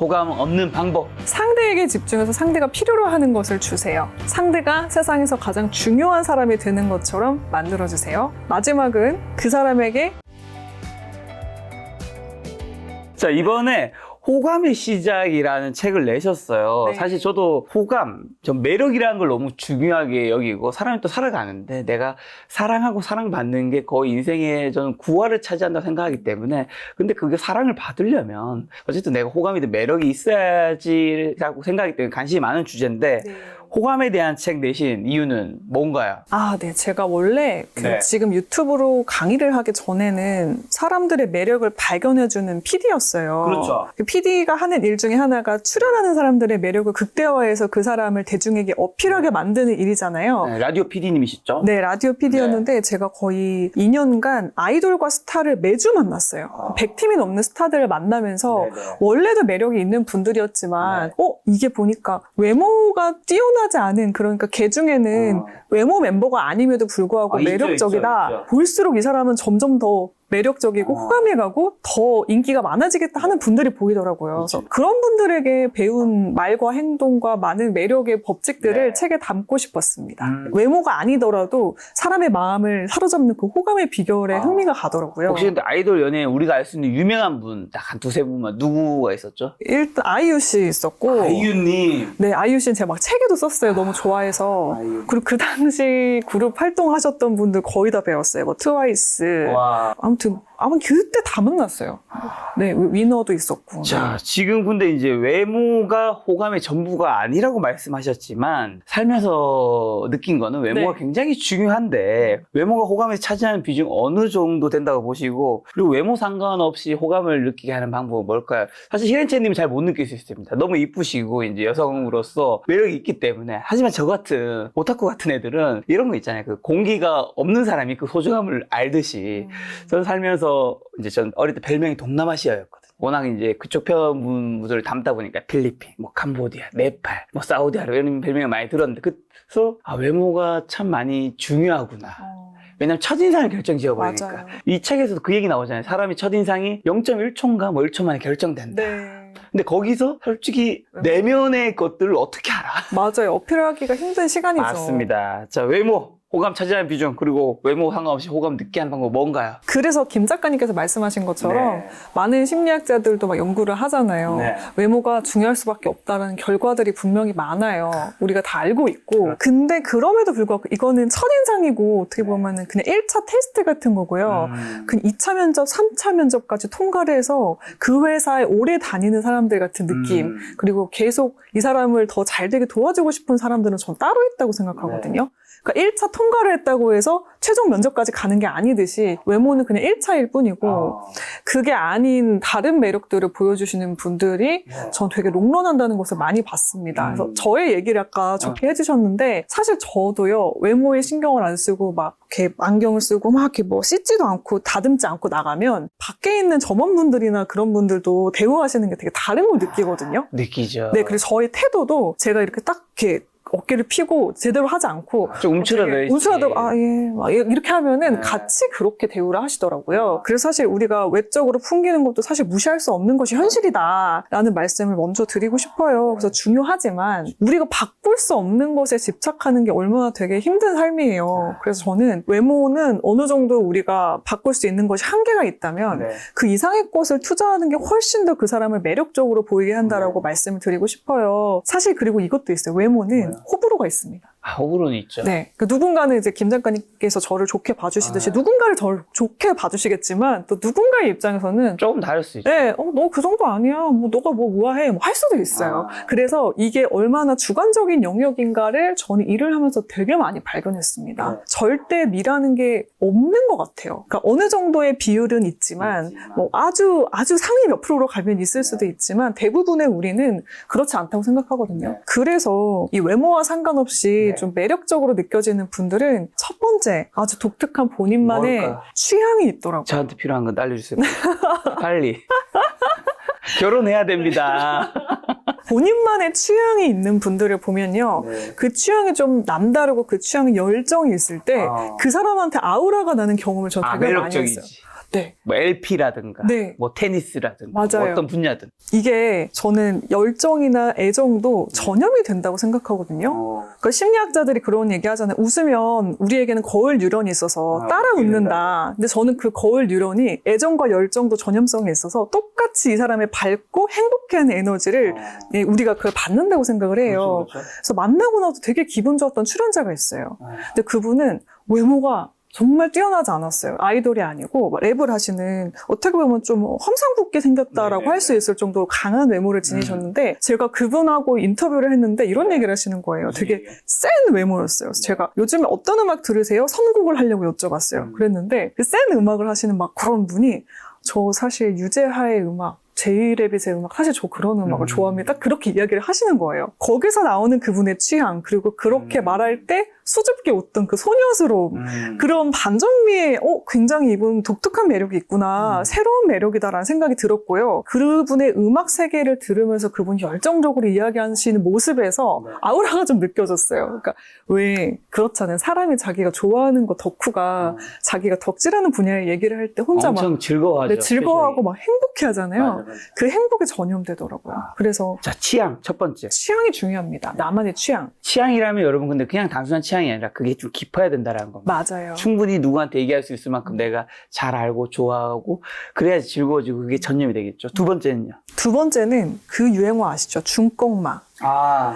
호감 없는 방법. 상대에게 집중해서 상대가 필요로 하는 것을 주세요. 상대가 세상에서 가장 중요한 사람이 되는 것처럼 만들어주세요. 마지막은 그 사람에게 자, 이번에 호감의 시작이라는 책을 내셨어요. 네. 사실 저도 호감, 전 매력이라는 걸 너무 중요하게 여기고 사람이 또 살아가는데 내가 사랑하고 사랑받는 게 거의 인생의 저는 구화를 차지한다고 생각하기 때문에 근데 그게 사랑을 받으려면 어쨌든 내가 호감이든 매력이 있어야지라고 생각하기 때문에 관심이 많은 주제인데 호감에 대한 책 내신 이유는 뭔가요? 네. 제가 원래 네. 지금 유튜브로 강의를 하기 전에는 사람들의 매력을 발견해주는 PD였어요. 그렇죠. 그 PD가 하는 일 중에 하나가 출연하는 사람들의 매력을 극대화해서 그 사람을 대중에게 어필하게 만드는 일이잖아요. 네, 라디오 PD님이시죠? 네, 라디오 PD였는데 제가 거의 2년간 아이돌과 스타를 매주 만났어요. 100팀이 넘는 스타들을 만나면서 네네. 원래도 매력이 있는 분들이었지만 이게 보니까 외모가 뛰어나지 않은 그러니까 개 중에는 외모 멤버가 아님에도 불구하고 있죠, 매력적이다. 있죠. 볼수록 이 사람은 점점 더 매력적이고 호감이 가고 더 인기가 많아지겠다 하는 분들이 보이더라고요. 그래서 그런 분들에게 배운 말과 행동과 많은 매력의 법칙들을 책에 담고 싶었습니다. 외모가 아니더라도 사람의 마음을 사로잡는 그 호감의 비결에 흥미가 가더라고요. 혹시 근데 아이돌 연예인 우리가 알 수 있는 유명한 분 딱 한 두세 분만 누구가 있었죠? 일단 아이유 씨 있었고 아이유님. 네, 아이유 씨는 제가 막 책에도 썼어요. 너무 좋아해서. 아이유. 그리고 그 당시 그룹 활동하셨던 분들 거의 다 배웠어요. 뭐 트와이스. 와. 아무튼 그때 다 만났어요. 네, 위너도 있었고. 자, 지금 근데 이제 외모가 호감의 전부가 아니라고 말씀하셨지만 살면서 느낀 거는 외모가 네. 굉장히 중요한데 외모가 호감에 차지하는 비중 어느 정도 된다고 보시고 그리고 외모 상관없이 호감을 느끼게 하는 방법은 뭘까요? 사실 히렌체님은 잘 못 느낄 수 있습니다. 너무 이쁘시고 이제 여성으로서 매력이 있기 때문에 하지만 저 같은 오타쿠 같은 애들은 이런 거 있잖아요. 그 공기가 없는 사람이 그 소중함을 알듯이 저는 살면서 이제 전 어릴 때 별명이 동남아시아였거든요. 워낙 이제 그쪽 편분들을 담다 보니까 필리핀, 뭐 캄보디아, 네팔, 뭐 사우디아라비아 이런 별명을 많이 들었는데 그래서 외모가 참 많이 중요하구나. 왜냐면 첫인상을 결정 지어버리니까. 맞아요. 이 책에서도 그 얘기 나오잖아요. 사람이 첫인상이 0.1초인가 뭐 1초 만에 결정된다. 네. 근데 거기서 솔직히 내면의 것들을 어떻게 알아? 맞아요. 어필하기가 힘든 시간이죠. 맞습니다. 자, 외모. 호감 차지하는 비중 그리고 외모 상관없이 호감 느끼게 하는 방법 뭔가요? 그래서 김 작가님께서 말씀하신 것처럼 네. 많은 심리학자들도 막 연구를 하잖아요. 네. 외모가 중요할 수밖에 없다는 결과들이 분명히 많아요. 우리가 다 알고 있고. 근데 그럼에도 불구하고 이거는 첫인상이고 어떻게 보면은 그냥 1차 테스트 같은 거고요. 그 2차 면접, 3차 면접까지 통과를 해서 그 회사에 오래 다니는 사람들 같은 느낌. 그리고 계속 이 사람을 더 잘 되게 도와주고 싶은 사람들은 전 따로 있다고 생각하거든요. 그러니까 1차 통과를 했다고 해서 최종 면접까지 가는 게 아니듯이 외모는 그냥 1차일 뿐이고 그게 아닌 다른 매력들을 보여주시는 분들이 전 되게 롱런한다는 것을 많이 봤습니다. 그래서 저의 얘기를 아까 좋게 해주셨는데 사실 저도요 외모에 신경을 안 쓰고 막 이렇게 안경을 쓰고 막 이렇게 뭐 씻지도 않고 다듬지 않고 나가면 밖에 있는 점원분들이나 그런 분들도 대우하시는 게 되게 다른 걸 느끼거든요. 느끼죠. 네, 그래서 저의 태도도 제가 이렇게 딱 이렇게 어깨를 피고 제대로 하지 않고 좀 움츠러들어 있지. 움츠러들고 막 이렇게 하면은 네. 같이 그렇게 대우를 하시더라고요. 그래서 사실 우리가 외적으로 풍기는 것도 사실 무시할 수 없는 것이 현실이다라는 말씀을 먼저 드리고 싶어요. 그래서 중요하지만 우리가 바꿀 수 없는 것에 집착하는 게 얼마나 되게 힘든 삶이에요. 그래서 저는 외모는 어느 정도 우리가 바꿀 수 있는 것이 한계가 있다면 그 이상의 것을 투자하는 게 훨씬 더 그 사람을 매력적으로 보이게 한다라고 말씀을 드리고 싶어요. 사실 그리고 이것도 있어요. 외모는 호불호가 있습니다. 호불호는 있죠. 네. 그 누군가는 이제 김 작가님께서 저를 좋게 봐주시듯이 누군가를 더 좋게 봐주시겠지만 또 누군가의 입장에서는 조금 다를 수 있죠. 네, 너 그 정도 아니야. 뭐 너가 뭐 우아해. 뭐 할 수도 있어요. 그래서 이게 얼마나 주관적인 영역인가를 저는 일을 하면서 되게 많이 발견했습니다. 절대 미라는 게 없는 것 같아요. 그러니까 어느 정도의 비율은 있지만 뭐 아주 상위 몇 프로로 가면 있을 수도 있지만 대부분의 우리는 그렇지 않다고 생각하거든요. 그래서 이 외모와 상관없이 좀 매력적으로 느껴지는 분들은 첫 번째 아주 독특한 본인만의 뭘까? 취향이 있더라고요. 저한테 필요한 건 알려주세요. 빨리. 결혼해야 됩니다. 본인만의 취향이 있는 분들을 보면요. 그 취향이 좀 남다르고 그 취향에 열정이 있을 때 그 사람한테 아우라가 나는 경험을 저는 되게 많이 매력적이지. 했어요. 네. 뭐 LP라든가, 네. 뭐 테니스라든가, 맞아요. 뭐 어떤 분야든. 이게 저는 열정이나 애정도 전염이 된다고 생각하거든요. 그러니까 심리학자들이 그런 얘기 하잖아요. 웃으면 우리에게는 거울 뉴런이 있어서 따라 웃는다. 근데 저는 그 거울 뉴런이 애정과 열정도 전염성이 있어서 똑같이 이 사람의 밝고 행복해하는 에너지를 예, 우리가 그걸 받는다고 생각을 해요. 그렇죠. 그래서 만나고 나서 되게 기분 좋았던 출연자가 있어요. 근데 그분은 외모가 정말 뛰어나지 않았어요. 아이돌이 아니고 막 랩을 하시는 어떻게 보면 좀 험상궂게 생겼다라고 할 수 있을 정도로 강한 외모를 지니셨는데 제가 그분하고 인터뷰를 했는데 이런 얘기를 하시는 거예요. 되게 센 외모였어요. 그래서 제가 요즘에 어떤 음악 들으세요? 선곡을 하려고 여쭤봤어요. 그랬는데 그 센 음악을 하시는 막 그런 분이 저 사실 유재하의 음악 제이레빗의 음악 사실 저 그런 음악을 좋아합니다. 딱 그렇게 이야기를 하시는 거예요. 거기서 나오는 그분의 취향 그리고 그렇게 말할 때 수줍게 웃던 그 소녀스러움 그런 반전미에 굉장히 이분 독특한 매력이 있구나 새로운 매력이다라는 생각이 들었고요. 그분의 음악 세계를 들으면서 그분이 열정적으로 이야기하시는 모습에서 아우라가 좀 느껴졌어요. 그러니까 왜 그렇잖아요. 사람이 자기가 좋아하는 거 덕후가 자기가 덕질하는 분야의 얘기를 할 때 혼자 엄청 막 즐거워하죠. 네, 즐거워하고 막 행복해 하잖아요. 맞아. 그 행복에 전염되더라고요. 그래서 자, 취향 첫 번째. 취향이 중요합니다. 나만의 취향. 취향이라면 여러분 근데 그냥 단순한 취향이 아니라 그게 좀 깊어야 된다는 겁니다. 맞아요. 충분히 누구한테 얘기할 수 있을 만큼 내가 잘 알고 좋아하고 그래야지 즐거워지고 그게 전염이 되겠죠. 두 번째는요. 두 번째는 그 유행어 아시죠? 중꺾마.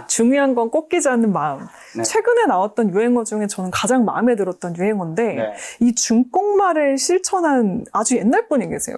중요한 건 꺾이지 않는 마음. 네. 최근에 나왔던 유행어 중에 저는 가장 마음에 들었던 유행어인데 이 중꺾마를 실천한 아주 옛날 분이 계세요.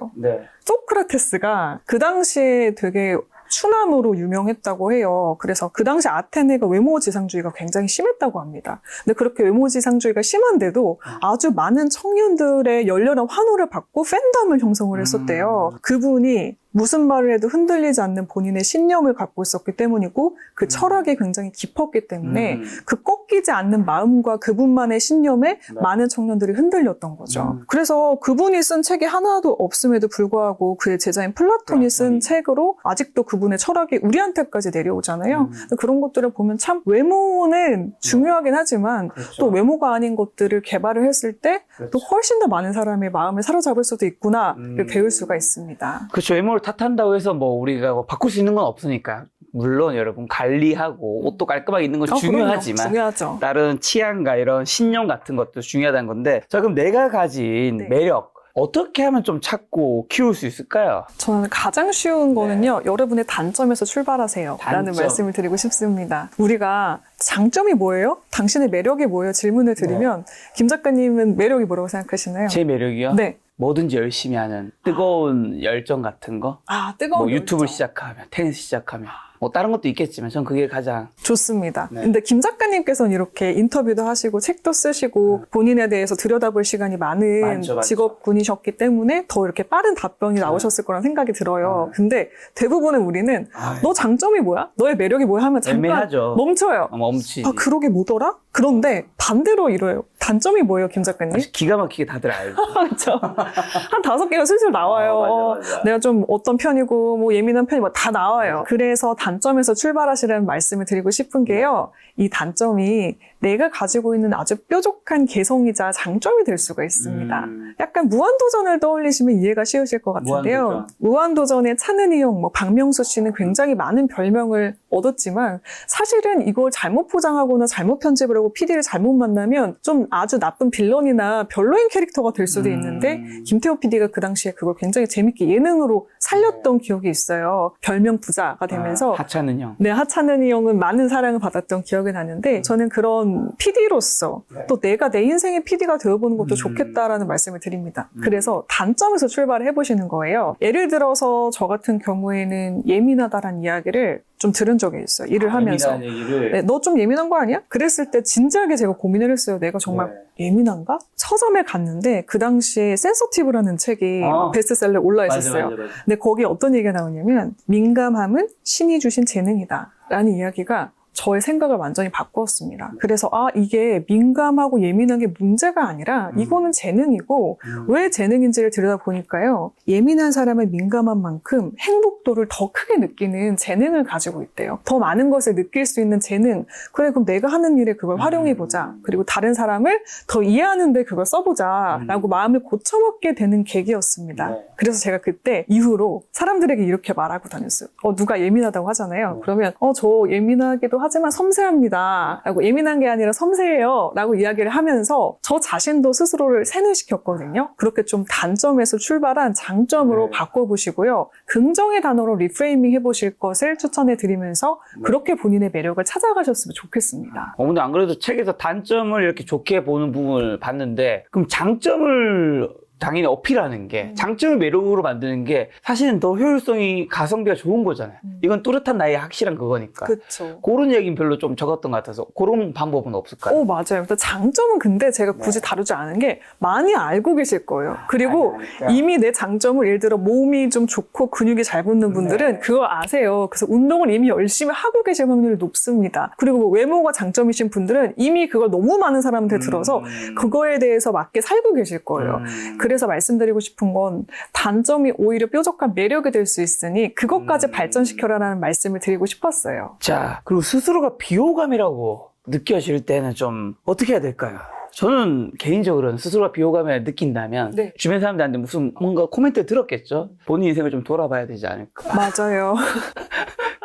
소크라테스가 그 당시에 되게 추남으로 유명했다고 해요. 그래서 그 당시 아테네가 외모지상주의가 굉장히 심했다고 합니다. 근데 그렇게 외모지상주의가 심한데도 아주 많은 청년들의 열렬한 환호를 받고 팬덤을 형성을 했었대요. 그분이 무슨 말을 해도 흔들리지 않는 본인의 신념을 갖고 있었기 때문이고 그 철학이 굉장히 깊었기 때문에 그 꺾이지 않는 마음과 그분만의 신념에 많은 청년들이 흔들렸던 거죠. 그래서 그분이 쓴 책이 하나도 없음에도 불구하고 그의 제자인 플라톤이 쓴 책으로 아직도 그분의 철학이 우리한테까지 내려오잖아요. 그런 것들을 보면 참 외모는 중요하긴 하지만 또 외모가 아닌 것들을 개발을 했을 때 또 훨씬 더 많은 사람의 마음을 사로잡을 수도 있구나를 배울 수가 있습니다. 그렇죠. 외모를 탓한다고 해서 뭐 우리가 뭐 바꿀 수 있는 건 없으니까. 물론 여러분 관리하고 옷도 깔끔하게 입는 건 중요하지만 중요하죠. 다른 취향과 이런 신념 같은 것도 중요하다는 건데 자 그럼 내가 가진 매력 어떻게 하면 좀 찾고 키울 수 있을까요? 저는 가장 쉬운 거는요. 여러분의 단점에서 출발하세요. 라는 말씀을 드리고 싶습니다. 우리가 장점이 뭐예요? 당신의 매력이 뭐예요? 질문을 드리면 김 작가님은 매력이 뭐라고 생각하시나요? 제 매력이요? 네. 뭐든지 열심히 하는 뜨거운 열정 같은 거. 뜨거운 뭐 유튜브 열정. 시작하면, 테니스 시작하면. 뭐 다른 것도 있겠지만 전 그게 가장 좋습니다. 근데 김 작가님께서는 이렇게 인터뷰도 하시고 책도 쓰시고 본인에 대해서 들여다볼 시간이 많은 많죠. 직업군이셨기 때문에 더 이렇게 빠른 답변이 나오셨을 거란 생각이 들어요. 근데 대부분의 우리는 너 장점이 뭐야? 너의 매력이 뭐야? 하면 잠깐 애매하죠. 멈춰요. 멈추지. 그러게 뭐더라? 그런데 반대로 이래요. 단점이 뭐예요, 김 작가님? 기가 막히게 다들 알죠. 그렇죠. 한 5개가 슬슬 나와요. 맞아. 내가 좀 어떤 편이고 뭐 예민한 편이고 뭐 다 나와요. 그래서 단점에서 출발하시라는 말씀을 드리고 싶은 게요. 이 단점이 내가 가지고 있는 아주 뾰족한 개성이자 장점이 될 수가 있습니다. 약간 무한도전을 떠올리시면 이해가 쉬우실 것 같은데요. 무한도전의 차는희 형, 뭐 박명수 씨는 굉장히 많은 별명을 얻었지만 사실은 이걸 잘못 포장하거나 잘못 편집을 하고 PD를 잘못 만나면 좀 아주 나쁜 빌런이나 별로인 캐릭터가 될 수도 있는데 김태호 PD가 그 당시에 그걸 굉장히 재밌게 예능으로 살렸던 기억이 있어요. 별명 부자가 되면서 하찮은 형. 네, 하찮은이 형은 많은 사랑을 받았던 기억이 나는데 저는 그런 PD로서 또 내가 내 인생의 PD가 되어보는 것도 좋겠다라는 말씀을 드립니다. 그래서 단점에서 출발을 해보시는 거예요. 예를 들어서 저 같은 경우에는 예민하다라는 이야기를 좀 들은 적이 있어요. 일을 하면서. 예민한 얘기를. 네, 너 좀 예민한 거 아니야? 그랬을 때 진지하게 제가 고민을 했어요. 내가 정말 예민한가? 서점에 갔는데 그 당시에 센서티브라는 책이 베스트셀러에 올라 있었어요. 맞아. 근데 거기에 어떤 얘기가 나오냐면 민감함은 신이 주신 재능이다 라는 이야기가 저의 생각을 완전히 바꾸었습니다. 그래서 이게 민감하고 예민한 게 문제가 아니라 이거는 재능이고 왜 재능인지를 들여다보니까요. 예민한 사람의 민감한 만큼 행복도를 더 크게 느끼는 재능을 가지고 있대요. 더 많은 것을 느낄 수 있는 재능. 그래, 그럼 내가 하는 일에 그걸 활용해보자. 그리고 다른 사람을 더 이해하는데 그걸 써보자. 라고 마음을 고쳐먹게 되는 계기였습니다. 그래서 제가 그때 이후로 사람들에게 이렇게 말하고 다녔어요. 누가 예민하다고 하잖아요. 그러면 저 예민하기도 하지만 섬세합니다. 라고 예민한 게 아니라 섬세해요. 라고 이야기를 하면서 저 자신도 스스로를 세뇌시켰거든요. 그렇게 좀 단점에서 출발한 장점으로 바꿔보시고요. 긍정의 단어로 리프레이밍 해보실 것을 추천해드리면서 그렇게 본인의 매력을 찾아가셨으면 좋겠습니다. 근데 안 그래도 책에서 단점을 이렇게 좋게 보는 부분을 봤는데, 그럼 장점을 당연히 어필하는 게, 장점을 매력으로 만드는 게 사실은 더 효율성이 가성비가 좋은 거잖아요. 이건 뚜렷한 나의 확실한 그거니까. 그렇죠. 그런 얘기는 별로 좀 적었던 것 같아서 그런 방법은 없을까요? 맞아요. 장점은 근데 제가 굳이 다루지 않은 게 많이 알고 계실 거예요. 그리고 이미 내 장점을 예를 들어 몸이 좀 좋고 근육이 잘 붙는 분들은 그걸 아세요. 그래서 운동을 이미 열심히 하고 계실 확률이 높습니다. 그리고 뭐 외모가 장점이신 분들은 이미 그걸 너무 많은 사람한테 들어서 그거에 대해서 맞게 살고 계실 거예요. 그래서 말씀드리고 싶은 건 단점이 오히려 뾰족한 매력이 될 수 있으니 그것까지 발전시켜라라는 말씀을 드리고 싶었어요. 자, 그리고 스스로가 비호감이라고 느껴질 때는 좀 어떻게 해야 될까요? 저는 개인적으로는 스스로가 비호감을 느낀다면 주변 사람들한테 무슨 뭔가 코멘트를 들었겠죠? 본인 인생을 좀 돌아봐야 되지 않을까. 맞아요.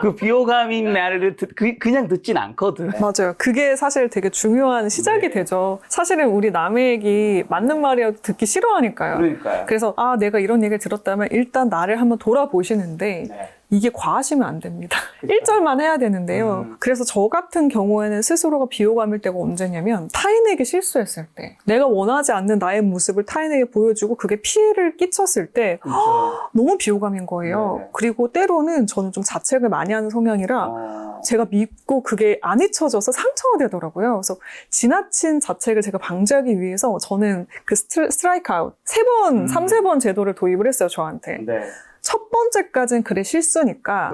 그 비호감인 말을 그냥 듣진 않거든. 맞아요. 그게 사실 되게 중요한 시작이 되죠. 사실은 우리 남의 얘기 맞는 말이어도 듣기 싫어하니까요. 그러니까요. 그래서 내가 이런 얘기를 들었다면 일단 나를 한번 돌아보시는데 이게 과하시면 안 됩니다. 1절만 해야 되는데요. 그래서 저 같은 경우에는 스스로가 비호감일 때가 언제냐면 타인에게 실수했을 때, 내가 원하지 않는 나의 모습을 타인에게 보여주고 그게 피해를 끼쳤을 때 너무 비호감인 거예요. 그리고 때로는 저는 좀 자책을 많이 하는 성향이라 제가 믿고 그게 안 잊혀져서 상처가 되더라고요. 그래서 지나친 자책을 제가 방지하기 위해서 저는 그 스트라이크 아웃 3번, 3번 제도를 도입을 했어요, 저한테. 첫 번째까지는 그래 실수니까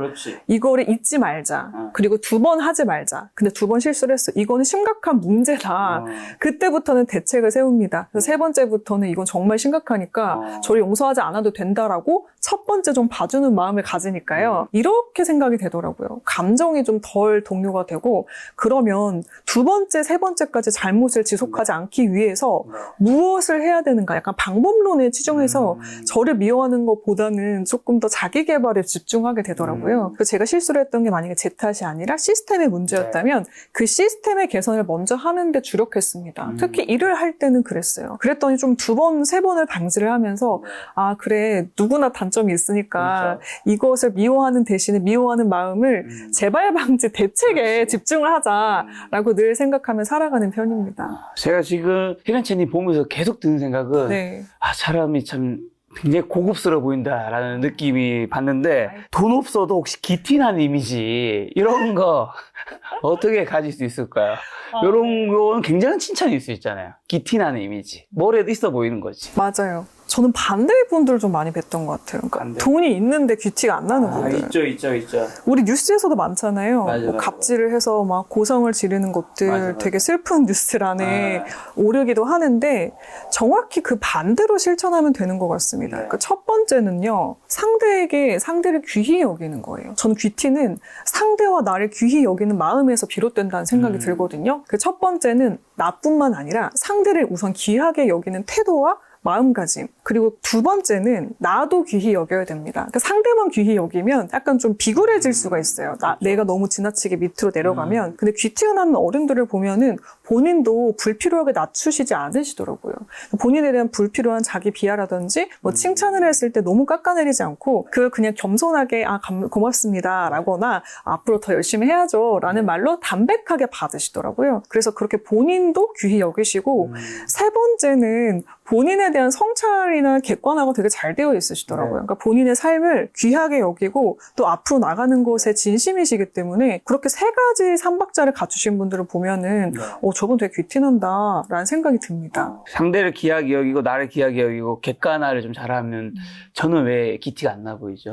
이거를 잊지 말자. 그리고 2번 하지 말자. 근데 2번 실수를 했어. 이거는 심각한 문제다. 그때부터는 대책을 세웁니다. 그래서 3번째부터는 이건 정말 심각하니까 저를 용서하지 않아도 된다라고 첫 번째 좀 봐주는 마음을 가지니까요. 이렇게 생각이 되더라고요. 감정이 좀 덜 동요가 되고, 그러면 2번째, 3번째까지 잘못을 지속하지 않기 위해서 무엇을 해야 되는가? 약간 방법론에 치중해서 저를 미워하는 것보다는 조금 더 자기 개발에 집중하게 되더라고요. 그래서 제가 실수를 했던 게 만약에 제 탓이 아니라 시스템의 문제였다면 그 시스템의 개선을 먼저 하는 데 주력했습니다. 특히 일을 할 때는 그랬어요. 그랬더니 좀 2번, 3번을 방지를 하면서 그래, 누구나 단점이 있으니까 이것을 미워하는 대신에 미워하는 마음을 재발 방지 대책에 집중을 하자라고 늘 생각하며 살아가는 편입니다. 제가 지금 혜련채님 보면서 계속 드는 생각은 사람이 참 굉장히 고급스러워 보인다라는 느낌이 봤는데, 돈 없어도 혹시 기티나는 이미지 이런 거 어떻게 가질 수 있을까요? 이런 거는 굉장한 칭찬일 수 있잖아요. 기티나는 이미지. 뭐래도 있어 보이는 거지. 맞아요. 저는 반대의 분들을 좀 많이 뵀던 것 같아요. 그러니까 돈이 있는데 귀티가 안 나는 분들. 있죠. 우리 뉴스에서도 많잖아요. 맞아. 갑질을 해서 막 고성을 지르는 것들 되게 슬픈 뉴스란에 오르기도 하는데 정확히 그 반대로 실천하면 되는 것 같습니다. 그러니까 첫 번째는요. 상대를 귀히 여기는 거예요. 저는 귀티는 상대와 나를 귀히 여기는 마음에서 비롯된다는 생각이 들거든요. 그 첫 번째는 나뿐만 아니라 상대를 우선 귀하게 여기는 태도와 마음가짐. 그리고 2번째는 나도 귀히 여겨야 됩니다. 그러니까 상대만 귀히 여기면 약간 좀 비굴해질 수가 있어요. 내가 너무 지나치게 밑으로 내려가면. 근데 귀티가 나는 어른들을 보면은 본인도 불필요하게 낮추시지 않으시더라고요. 본인에 대한 불필요한 자기 비하라든지 뭐 칭찬을 했을 때 너무 깎아내리지 않고 그걸 그냥 겸손하게 고맙습니다 라거나 앞으로 더 열심히 해야죠 라는 말로 담백하게 받으시더라고요. 그래서 그렇게 본인도 귀히 여기시고 3번째는 본인에 대한 성찰 주말이나 객관화가 되게 잘 되어 있으시더라고요. 그러니까 본인의 삶을 귀하게 여기고 또 앞으로 나가는 것에 진심이시기 때문에 그렇게 세 가지 삼박자를 갖추신 분들을 보면은 저분 되게 귀티난다 라는 생각이 듭니다. 상대를 귀하게 여기고 나를 귀하게 여기고 객관화를 좀 잘하면 저는 왜 기티가 안 나 보이죠?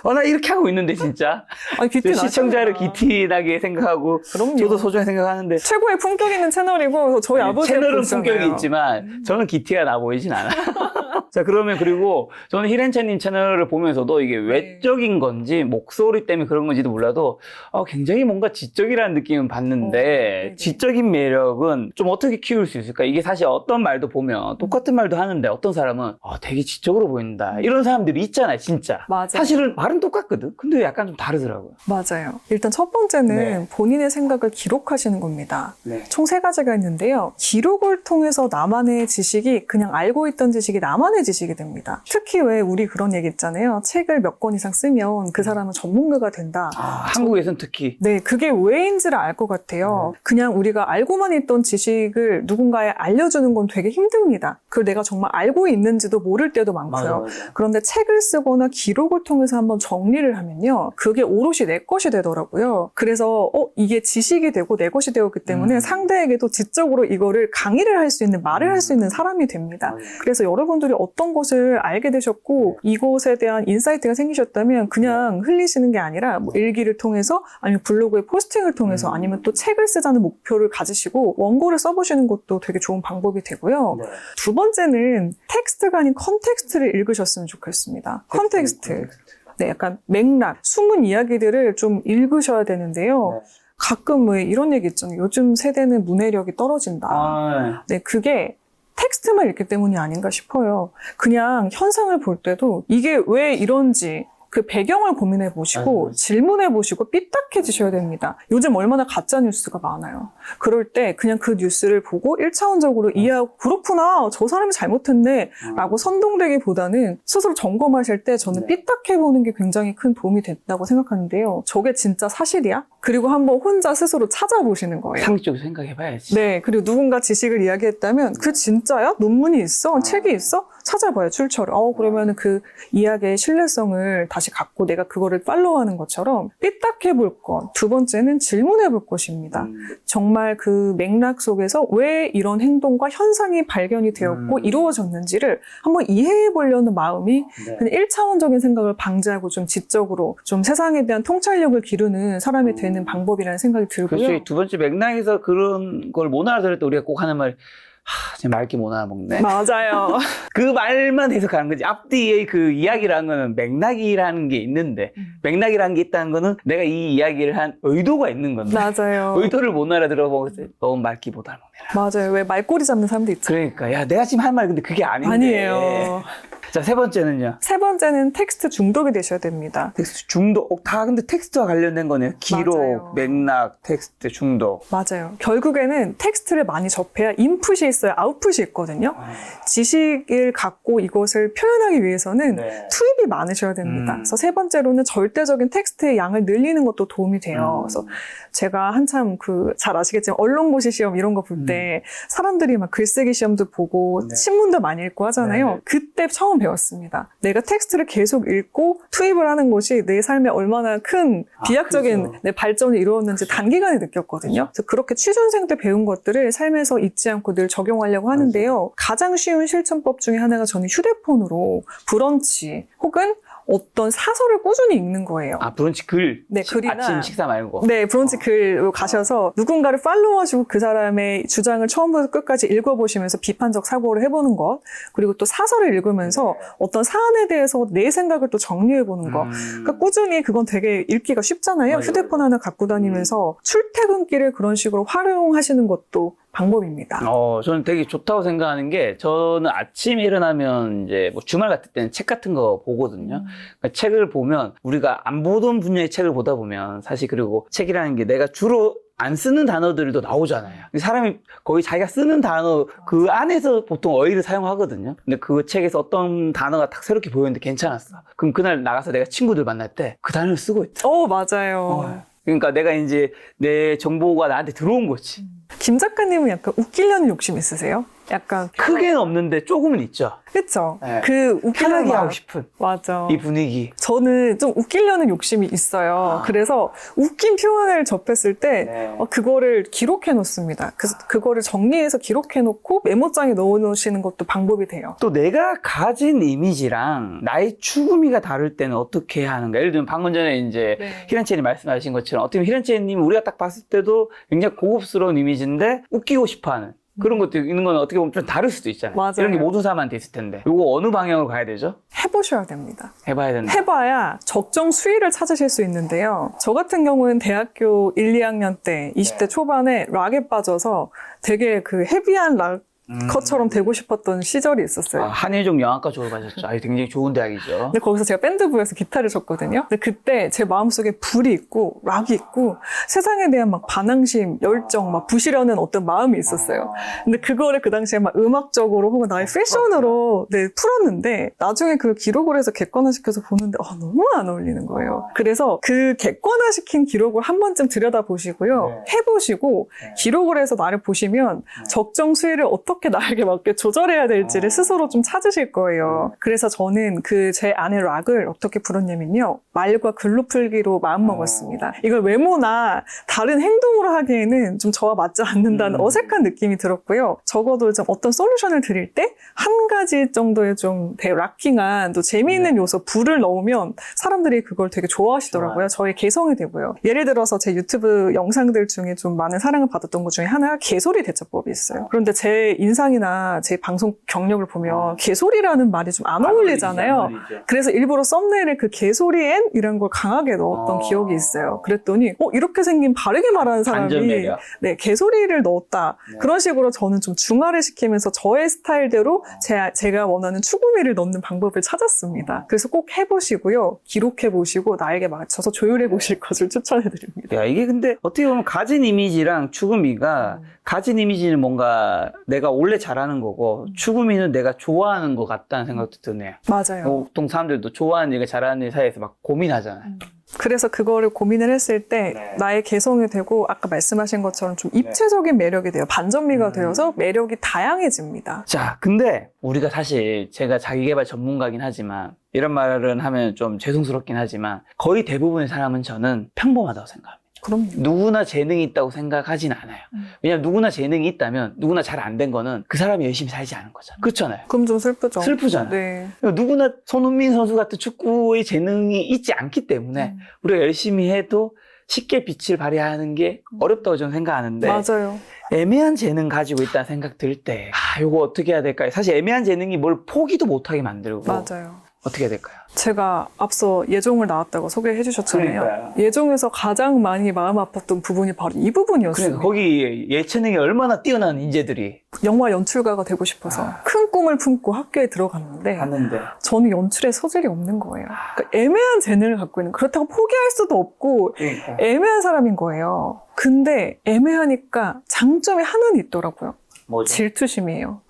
나 이렇게 하고 있는데 진짜 아니, 귀티 시청자를 나잖아요. 기티나게 생각하고 그럼요. 저도 소중하게 생각하는데 최고의 품격 있는 채널이고 저희 아버지가 채널은 보시잖아요. 품격이 있지만 저는 기티가 나 보이진 않아요. 자, 그러면 그리고 저는 히렌체님 채널을 보면서도 이게 외적인 건지 목소리 때문에 그런 건지도 몰라도 굉장히 뭔가 지적이라는 느낌은 받는데 지적인 매력은 좀 어떻게 키울 수 있을까? 이게 사실 어떤 말도 보면 똑같은 말도 하는데 어떤 사람은 되게 지적으로 보인다. 이런 사람들이 있잖아요, 진짜. 맞아요. 사실은 말은 똑같거든. 근데 약간 좀 다르더라고요. 맞아요. 일단 첫 번째는 네. 본인의 생각을 기록하시는 겁니다. 네. 총 3가지가 있는데요. 기록을 통해서 나만의 지식이 그냥 알고 있던 지식이 나만의 지식이 됩니다. 특히 왜 우리 그런 얘기 있잖아요. 책을 몇 권 이상 쓰면 그 사람은 전문가가 된다. 한국에선 특히. 네, 그게 왜인지를 알 것 같아요. 그냥 우리가 알고만 있던 지식을 누군가에 알려주는 건 되게 힘듭니다. 그걸 내가 정말 알고 있는지도 모를 때도 많고요. 맞아. 그런데 책을 쓰거나 기록을 통해서 한번 정리를 하면요. 그게 오롯이 내 것이 되더라고요. 그래서 이게 지식이 되고 내 것이 되었기 때문에 상대에게도 지적으로 이거를 강의를 할 수 있는, 말을 할 수 있는 사람이 됩니다. 그래서 여러분들이 어떤 것을 알게 되셨고 이것에 대한 인사이트가 생기셨다면 그냥 흘리시는 게 아니라 뭐 일기를 통해서 아니면 블로그에 포스팅을 통해서 아니면 또 책을 쓰자는 목표를 가지시고 원고를 써보시는 것도 되게 좋은 방법이 되고요. 두 번째는 텍스트가 아닌 컨텍스트를 읽으셨으면 좋겠습니다. 컨텍스트. 네, 약간 맥락, 숨은 이야기들을 좀 읽으셔야 되는데요. 가끔 왜 이런 얘기 있잖아요. 요즘 세대는 문해력이 떨어진다. 네, 그게 텍스트만 읽기 때문이 아닌가 싶어요. 그냥 현상을 볼 때도 이게 왜 이런지 그 배경을 고민해 보시고 질문해 보시고 삐딱해지셔야 됩니다. 요즘 얼마나 가짜 뉴스가 많아요. 그럴 때 그냥 그 뉴스를 보고 1차원적으로 이해하고 그렇구나, 저 사람이 잘못했네 라고 선동되기보다는 스스로 점검하실 때 저는 삐딱해 보는 게 굉장히 큰 도움이 된다고 생각하는데요. 저게 진짜 사실이야? 그리고 한번 혼자 스스로 찾아보시는 거예요. 상식적으로 생각해봐야지. 네, 그리고 누군가 지식을 이야기했다면 그 진짜야? 논문이 있어? 책이 있어? 찾아봐요, 출처를. 그러면은 그 이야기의 신뢰성을 다시 갖고 내가 그거를 팔로우하는 것처럼 삐딱해 볼 것. 두 번째는 질문해 볼 것입니다. 정말 그 맥락 속에서 왜 이런 행동과 현상이 발견이 되었고 이루어졌는지를 한번 이해해 보려는 마음이 그냥 1차원적인 생각을 방지하고 좀 지적으로 좀 세상에 대한 통찰력을 기르는 사람이 되는 방법이라는 생각이 들고요. 그렇죠. 두 번째 맥락에서 그런 걸 못 알아들을 때 우리가 꼭 하는 말, 제 맑게 못 알아먹네. 맞아요. 그 말만 해석하는 거지. 앞뒤의 그 이야기라는 거는 맥락이라는 게 있는데, 맥락이라는 게 있다는 거는 내가 이 이야기를 한 의도가 있는 건데. 맞아요. 의도를 못 알아들어 보고 너무 맑게 못 알아먹네라. 맞아요. 왜 말꼬리 잡는 사람도 있죠. 그러니까, 야, 내가 지금 할 말 근데 그게 아닌데. 아니에요. 자, 세 번째는요. 세 번째는 텍스트 중독이 되셔야 됩니다. 텍스트 중독. 다 근데 텍스트와 관련된 거네요. 기록, 맞아요. 맥락, 텍스트 중독. 맞아요. 결국에는 텍스트를 많이 접해야 인풋이 있어야 아웃풋이 있거든요. 지식을 갖고 이것을 표현하기 위해서는 투입이 많으셔야 됩니다. 그래서 세 번째로는 절대적인 텍스트의 양을 늘리는 것도 도움이 돼요. 그래서 제가 한참 잘 아시겠지만 언론고시 시험 이런 거 볼 때 사람들이 막 글쓰기 시험도 보고 신문도 많이 읽고 하잖아요. 그때 처음 배웠습니다. 내가 텍스트를 계속 읽고 투입을 하는 것이 내 삶에 얼마나 큰 비약적인 내 발전이 이루었는지 단기간에 느꼈거든요. 그래서 그렇게 취준생 때 배운 것들을 삶에서 잊지 않고 늘 적용하려고 하는데요. 가장 쉬운 실천법 중에 하나가 저는 휴대폰으로 브런치 혹은 어떤 사설을 꾸준히 읽는 거예요. 브런치 글. 네, 글이나 아침 식사 말고. 네, 브런치 글로 가셔서 누군가를 팔로우하시고 그 사람의 주장을 처음부터 끝까지 읽어보시면서 비판적 사고를 해보는 것, 그리고 또 사설을 읽으면서 어떤 사안에 대해서 내 생각을 또 정리해보는 것. 그러니까 꾸준히 그건 되게 읽기가 쉽잖아요. 휴대폰 하나 갖고 다니면서 출퇴근길을 그런 식으로 활용하시는 것도 방법입니다. 저는 되게 좋다고 생각하는 게, 저는 아침에 일어나면 이제 뭐 주말 같을 때는 책 같은 거 보거든요. 그러니까 책을 보면 우리가 안 보던 분야의 책을 보다 보면 사실, 그리고 책이라는 게 내가 주로 안 쓰는 단어들도 나오잖아요. 사람이 거의 자기가 쓰는 단어 그 안에서 보통 어휘를 사용하거든요. 근데 그 책에서 어떤 단어가 딱 새롭게 보였는데 괜찮았어. 그럼 그날 나가서 내가 친구들 만날 때 그 단어를 쓰고 있다. 맞아요. 그러니까 내가 이제 내 정보가 나한테 들어온 거지. 김 작가님은 약간 웃기려는 욕심 있으세요? 약간 크게는 없는데 조금은 있죠. 그쵸? 네. 그 웃기는 편하게 말. 하고 싶은 맞아. 이 분위기. 저는 좀 웃기려는 욕심이 있어요. 그래서 웃긴 표현을 접했을 때 네. 그거를 기록해 놓습니다. 그래서 그거를 정리해서 기록해 놓고 메모장에 넣어 놓으시는 것도 방법이 돼요. 또 내가 가진 이미지랑 나의 추구미가 다를 때는 어떻게 해야 하는가? 예를 들면 방금 전에 이제 네. 히란체님 말씀하신 것처럼 어떻게 보면 히란체님 우리가 딱 봤을 때도 굉장히 고급스러운 이미지인데 웃기고 싶어하는 그런 것도 있는 건 어떻게 보면 좀 다를 수도 있잖아요. 맞아요. 이런 게 모든 사람한테 있을 텐데 이거 어느 방향으로 가야 되죠? 해보셔야 됩니다. 해봐야 된다. 해봐야 적정 수위를 찾으실 수 있는데요. 저 같은 경우는 대학교 1, 2학년 때 20대 초반에 락에 빠져서 되게 그 헤비한 락커처럼 되고 싶었던 시절이 있었어요. 한예종 영화과 졸업하셨죠. 굉장히 좋은 대학이죠. 근데 거기서 제가 밴드부에서 기타를 쳤거든요. 근데 그때 제 마음속에 불이 있고 락이 있고 세상에 대한 막 반항심, 열정, 막 부시려는 어떤 마음이 있었어요. 근데 그거를 그 당시에 막 음악적으로 혹은 나의 패션으로 풀었는데 나중에 그걸 기록을 해서 객관화시켜서 보는데 너무 안 어울리는 거예요. 그래서 그 객관화시킨 기록을 한 번쯤 들여다보시고요. 해보시고 기록을 해서 나를 보시면 적정 수위를 어떻게 나에게 맞게 조절해야 될지를 스스로 좀 찾으실 거예요. 그래서 저는 그 제 안의 락을 어떻게 풀었냐면요. 말과 글로 풀기로 마음먹었습니다. 이걸 외모나 다른 행동으로 하기에는 좀 저와 맞지 않는다는 어색한 느낌이 들었고요. 적어도 좀 어떤 솔루션을 드릴 때 한 가지 정도의 좀 되게 락킹한 또 재미있는 요소, 불을 넣으면 사람들이 그걸 되게 좋아하시더라고요. 저의 개성이 되고요. 예를 들어서 제 유튜브 영상들 중에 좀 많은 사랑을 받았던 것 중에 하나가 개소리 대처법이 있어요. 그런데 제 인상이나 제 방송 경력을 보면 개소리라는 말이 좀 안 어울리잖아요. 그래서 일부러 썸네일에 그 개소리엔 이런 걸 강하게 넣었던 기억이 있어요. 그랬더니 이렇게 생긴 바르게 말하는 사람이 개소리를 넣었다. 그런 식으로 저는 좀 중화를 시키면서 저의 스타일대로 제가 원하는 추구미를 넣는 방법을 찾았습니다. 그래서 꼭 해보시고요. 기록해보시고 나에게 맞춰서 조율해보실 것을 추천해드립니다. 야, 이게 근데 어떻게 보면 가진 이미지랑 추구미가 가진 이미지는 뭔가 내가 원래 잘하는 거고 추구미는 내가 좋아하는 것 같다는 생각도 드네요. 맞아요. 보통 사람들도 좋아하는 일, 잘하는 일 사이에서 막 고민하잖아요. 그래서 그거를 고민을 했을 때 나의 개성이 되고 아까 말씀하신 것처럼 좀 입체적인 매력이 돼요. 반전미가 되어서 매력이 다양해집니다. 자, 근데 우리가 사실 제가 자기계발 전문가긴 하지만 이런 말은 하면 좀 죄송스럽긴 하지만 거의 대부분의 사람은 저는 평범하다고 생각합니다. 그럼요. 누구나 재능이 있다고 생각하진 않아요. 왜냐면 누구나 재능이 있다면 누구나 잘 안 된 거는 그 사람이 열심히 살지 않은 거잖아요. 그렇잖아요. 그럼 좀 슬프죠. 슬프잖아요. 네. 누구나 손흥민 선수 같은 축구의 재능이 있지 않기 때문에 우리가 열심히 해도 쉽게 빛을 발휘하는 게 어렵다고 저는 생각하는데 맞아요. 애매한 재능 가지고 있다는 생각 들 때 이거 어떻게 해야 될까요? 사실 애매한 재능이 뭘 포기도 못하게 만들고 맞아요. 어떻게 해야 될까요? 제가 앞서 예종을 나왔다고 소개해 주셨잖아요. 그러니까요. 예종에서 가장 많이 마음 아팠던 부분이 바로 이 부분이었어요. 그러니까 거기 예체능이 얼마나 뛰어난 인재들이 영화 연출가가 되고 싶어서 큰 꿈을 품고 학교에 들어갔는데 갔는데 저는 연출에 소질이 없는 거예요. 그러니까 애매한 재능을 갖고 있는, 그렇다고 포기할 수도 없고 그러니까. 애매한 사람인 거예요. 근데 애매하니까 장점이 하나는 있더라고요. 뭐죠? 질투심이에요.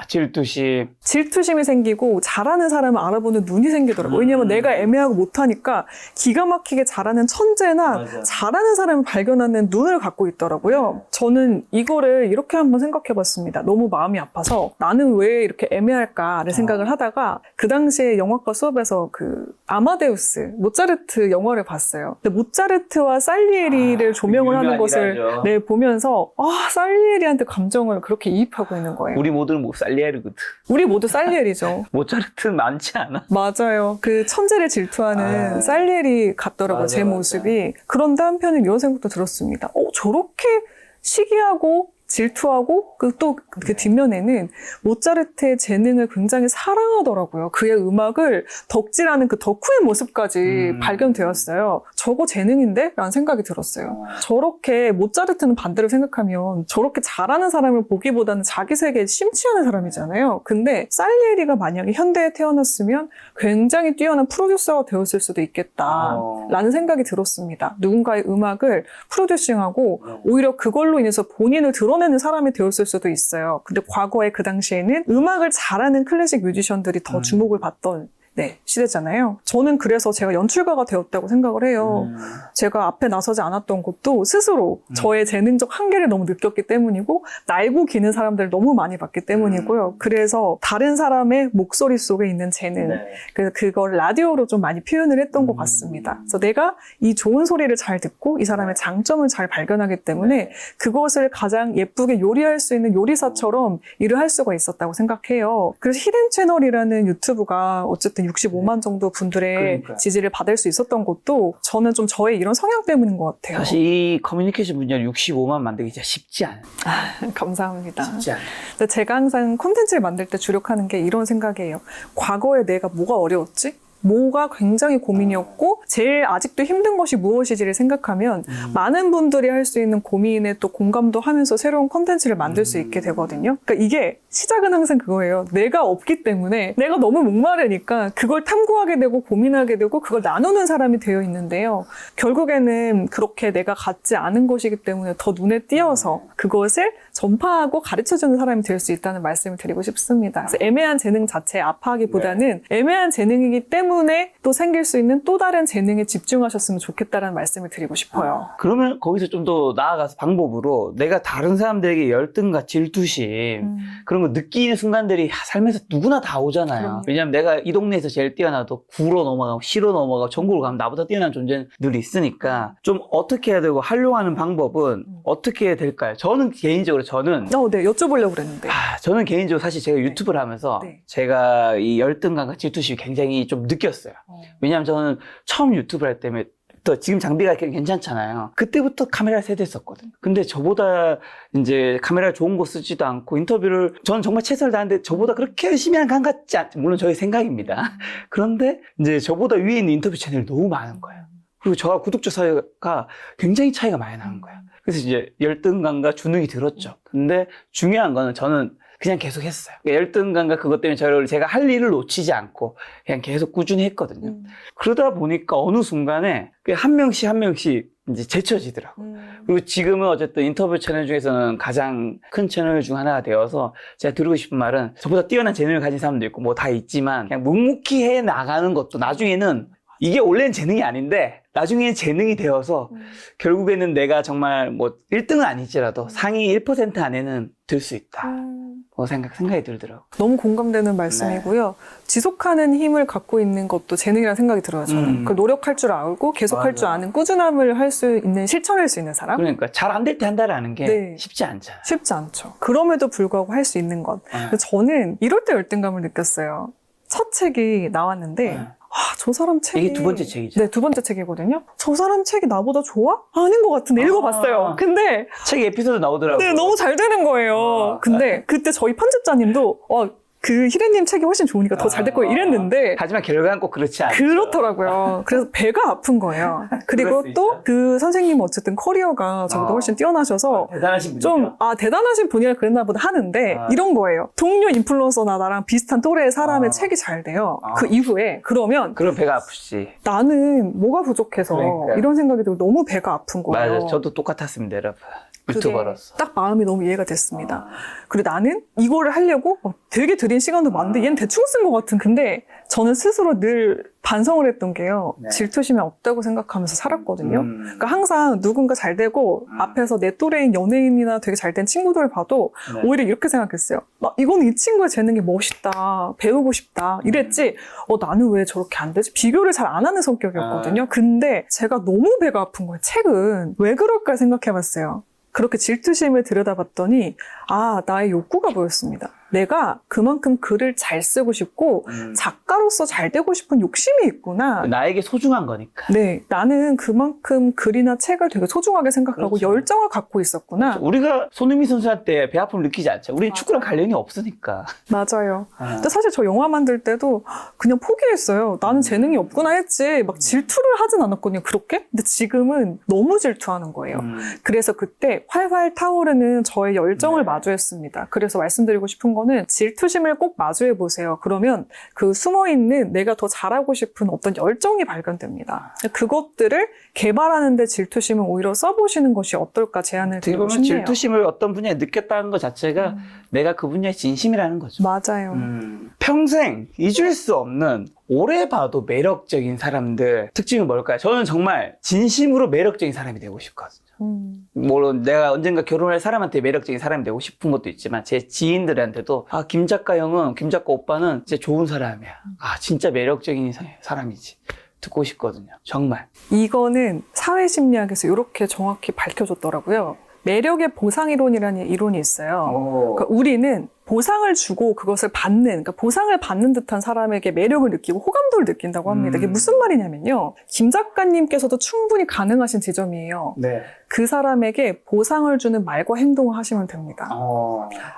질투심. 질투심이 생기고 잘하는 사람을 알아보는 눈이 생기더라고요. 왜냐면 내가 애매하고 못하니까 기가 막히게 잘하는 천재나 맞아. 잘하는 사람을 발견하는 눈을 갖고 있더라고요. 저는 이거를 이렇게 한번 생각해 봤습니다. 너무 마음이 아파서 나는 왜 이렇게 애매할까를 생각을 하다가 그 당시에 영화과 수업에서 그 아마데우스, 모차르트 영화를 봤어요. 근데 모차르트와 살리에리를 조명을 하는 것을 일화죠. 보면서 살리에리한테 감정을 그렇게 이입하고 있는 거예요. 우리 모두는 뭐 살리에르거든. 우리 모두 살리에리죠. 모차르트는 많지 않아? 맞아요. 그 천재를 질투하는 살리에리 같더라고요. 맞아, 제 맞아. 모습이. 그런데 한편은 이런 생각도 들었습니다. 저렇게 시기하고 질투하고 또 그 뒷면에는 모차르트의 재능을 굉장히 사랑하더라고요. 그의 음악을 덕질하는 그 덕후의 모습까지 발견되었어요. 저거 재능인데? 라는 생각이 들었어요. 저렇게 모차르트는 반대로 생각하면 저렇게 잘하는 사람을 보기보다는 자기 세계에 심취하는 사람이잖아요. 근데 살리에리가 만약에 현대에 태어났으면 굉장히 뛰어난 프로듀서가 되었을 수도 있겠다라는 생각이 들었습니다. 누군가의 음악을 프로듀싱하고 오히려 그걸로 인해서 본인을 드러내는 사람이 되었을 수도 있어요. 근데 과거에 그 당시에는 음악을 잘하는 클래식 뮤지션들이 더 주목을 받던 네, 시대잖아요. 저는 그래서 제가 연출가가 되었다고 생각을 해요. 제가 앞에 나서지 않았던 것도 스스로 저의 재능적 한계를 너무 느꼈기 때문이고 날고 기는 사람들을 너무 많이 봤기 때문이고요. 그래서 다른 사람의 목소리 속에 있는 재능, 네. 그래서 그걸 라디오로 좀 많이 표현을 했던 것 같습니다. 그래서 내가 이 좋은 소리를 잘 듣고 이 사람의 장점을 잘 발견하기 때문에 그것을 가장 예쁘게 요리할 수 있는 요리사처럼 일을 할 수가 있었다고 생각해요. 그래서 히든 채널이라는 유튜브가 어쨌든 65만 정도 분들의 그러니까요. 지지를 받을 수 있었던 것도 저는 좀 저의 이런 성향 때문인 것 같아요. 사실 이 커뮤니케이션 분야 65만 만들기 진짜 쉽지 않아요. 감사합니다. 쉽지 않아요. 근데 제가 항상 콘텐츠를 만들 때 주력하는 게 이런 생각이에요. 과거에 내가 뭐가 어려웠지? 뭐가 굉장히 고민이었고 제일 아직도 힘든 것이 무엇이지를 생각하면 많은 분들이 할 수 있는 고민에 또 공감도 하면서 새로운 콘텐츠를 만들 수 있게 되거든요. 그러니까 이게 시작은 항상 그거예요. 내가 없기 때문에 내가 너무 목마르니까 그걸 탐구하게 되고 고민하게 되고 그걸 나누는 사람이 되어 있는데요. 결국에는 그렇게 내가 갖지 않은 것이기 때문에 더 눈에 띄어서 그것을 전파하고 가르쳐주는 사람이 될 수 있다는 말씀을 드리고 싶습니다. 그래서 애매한 재능 자체에 아파하기보다는 애매한 재능이기 때문에 또 생길 수 있는 또 다른 재능에 집중하셨으면 좋겠다는 말씀을 드리고 싶어요. 그러면 거기서 좀 더 나아가서 방법으로 내가 다른 사람들에게 열등과 질투심 그런 거 느끼는 순간들이 살면서 누구나 다 오잖아요. 그럼요. 왜냐면 내가 이 동네에서 제일 뛰어나도 구로 넘어가고 시로 넘어가고 전국으로 가면 나보다 뛰어난 존재들이 있으니까 좀 어떻게 해야 되고 활용하는 방법은 어떻게 해야 될까요? 저는 개인적으로 네, 여쭤보려고 그랬는데. 저는 개인적으로 사실 제가 유튜브를 하면서 네. 제가 이 열등감과 질투심이 굉장히 좀 느꼈어요. 왜냐하면 저는 처음 유튜브를 할 때면 또 지금 장비가 이렇게 괜찮잖아요. 그때부터 카메라를 세대했었거든요. 근데 저보다 이제 카메라 좋은 거 쓰지도 않고 인터뷰를 저는 정말 최선을 다하는데 저보다 그렇게 열심히 한 것 같지 않죠. 물론 저의 생각입니다. 그런데 이제 저보다 위에 있는 인터뷰 채널이 너무 많은 거예요. 그리고 저와 구독자 사이가 굉장히 차이가 많이 나는 거예요. 그래서 이제 열등감과 주눅이 들었죠. 근데 중요한 거는 저는 그냥 계속 했어요. 열등감과 그것 때문에 제가 할 일을 놓치지 않고 그냥 계속 꾸준히 했거든요. 그러다 보니까 어느 순간에 한 명씩 한 명씩 이제 제쳐지더라고요. 그리고 지금은 어쨌든 인터뷰 채널 중에서는 가장 큰 채널 중 하나가 되어서 제가 드리고 싶은 말은 저보다 뛰어난 재능을 가진 사람도 있고 뭐 다 있지만 그냥 묵묵히 해 나가는 것도 나중에는 이게 원래는 재능이 아닌데 나중에는 재능이 되어서 결국에는 내가 정말 뭐 1등은 아니지라도 상위 1% 안에는 들 수 있다. 생각이 들더라고요. 너무 공감되는 말씀이고요. 지속하는 힘을 갖고 있는 것도 재능이라는 생각이 들어요, 저는. 그 노력할 줄 알고 계속할 줄 아는 꾸준함을 할 수 있는, 실천할 수 있는 사람? 그러니까 잘 안 될 때 한다라는 게 네. 쉽지 않잖아요. 쉽지 않죠. 그럼에도 불구하고 할 수 있는 것. 근데 저는 이럴 때 열등감을 느꼈어요. 첫 책이 나왔는데 저 사람 책이 이게 두 번째 책이죠? 네, 두 번째 책이거든요. 저 사람 책이 나보다 좋아? 아닌 것 같은데 읽어봤어요. 근데 책 에피소드 나오더라고요. 네, 너무 잘 되는 거예요. 근데 그때 저희 편집자님도 그 희래님 책이 훨씬 좋으니까 더 잘 될 거예요 이랬는데 하지만 결과는 꼭 그렇지 않죠. 그렇더라고요. 그래서 배가 아픈 거예요. 그리고 또 그 선생님은 어쨌든 커리어가 저보다 훨씬 뛰어나셔서 대단하신 분이죠. 좀 대단하신 분이라 그랬나 보다 하는데 이런 거예요. 동료 인플루언서나 나랑 비슷한 또래의 사람의 책이 잘 돼요. 그 이후에 그러면 그럼 배가 아프지. 나는 뭐가 부족해서 그러니까요. 이런 생각이 들고 너무 배가 아픈 거예요. 맞아요. 저도 똑같았습니다, 여러분. 그게 유튜버로서. 딱 마음이 너무 이해가 됐습니다. 그리고 나는 이거를 하려고 되게 들인 시간도 많은데 얘는 대충 쓴 것 같은. 근데 저는 스스로 늘 반성을 했던 게요. 네. 질투심이 없다고 생각하면서 살았거든요. 그러니까 항상 누군가 잘 되고 앞에서 내 또래인 연예인이나 되게 잘 된 친구들을 봐도 네. 오히려 이렇게 생각했어요. 이거는 이 친구의 재능이 멋있다. 배우고 싶다. 이랬지. 나는 왜 저렇게 안 되지? 비교를 잘 안 하는 성격이었거든요. 근데 제가 너무 배가 아픈 거예요. 책은 왜 그럴까 생각해봤어요. 그렇게 질투심을 들여다봤더니 나의 욕구가 보였습니다. 내가 그만큼 글을 잘 쓰고 싶고 작가로서 잘 되고 싶은 욕심이 있구나. 나에게 소중한 거니까. 네, 나는 그만큼 글이나 책을 되게 소중하게 생각하고 그렇죠. 열정을 갖고 있었구나. 우리가 손흥민 선수한테 배 아픔을 느끼지 않죠. 우리는 축구랑 관련이 없으니까. 맞아요. 근데 사실 저 영화 만들 때도 그냥 포기했어요. 나는 재능이 없구나 했지 막 질투를 하진 않았거든요. 그렇게? 근데 지금은 너무 질투하는 거예요. 그래서 그때 활활 타오르는 저의 열정을 마주했습니다. 그래서 말씀드리고 싶은 거는 질투심을 꼭 마주해 보세요. 그러면 그 숨어있는 내가 더 잘하고 싶은 어떤 열정이 발견됩니다. 그것들을 개발하는데 질투심을 오히려 써보시는 것이 어떨까 제안을 어떻게 드리고 보면 싶네요. 질투심을 어떤 분야에 느꼈다는 것 자체가 내가 그 분야에 진심이라는 거죠. 맞아요. 평생 잊을 수 없는 오래 봐도 매력적인 사람들 특징은 뭘까요? 저는 정말 진심으로 매력적인 사람이 되고 싶거든요. 물론 내가 언젠가 결혼할 사람한테 매력적인 사람이 되고 싶은 것도 있지만 제 지인들한테도 김 작가 형은, 김 작가 오빠는 진짜 좋은 사람이야. 진짜 매력적인 사람이지. 듣고 싶거든요. 정말. 이거는 사회심리학에서 이렇게 정확히 밝혀줬더라고요. 매력의 보상이론이라는 이론이 있어요. 그러니까 우리는 보상을 주고 그것을 받는, 그러니까 보상을 받는 듯한 사람에게 매력을 느끼고 호감도를 느낀다고 합니다. 이게 무슨 말이냐면요. 김 작가님께서도 충분히 가능하신 지점이에요. 네. 그 사람에게 보상을 주는 말과 행동을 하시면 됩니다.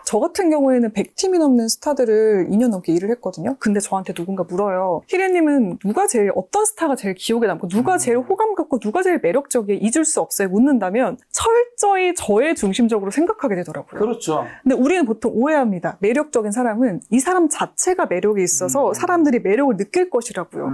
저 같은 경우에는 100팀이 넘는 스타들을 2년 넘게 일을 했거든요. 근데 저한테 누군가 물어요. 희래님은 어떤 스타가 제일 기억에 남고 누가 제일 호감 갖고 누가 제일 매력적이에 잊을 수 없어요? 묻는다면 철저히 저의 중심적으로 생각하게 되더라고요. 그렇죠. 근데 우리는 보통 오해합니다. 매력적인 사람은 이 사람 자체가 매력이 있어서 사람들이 매력을 느낄 것이라고요.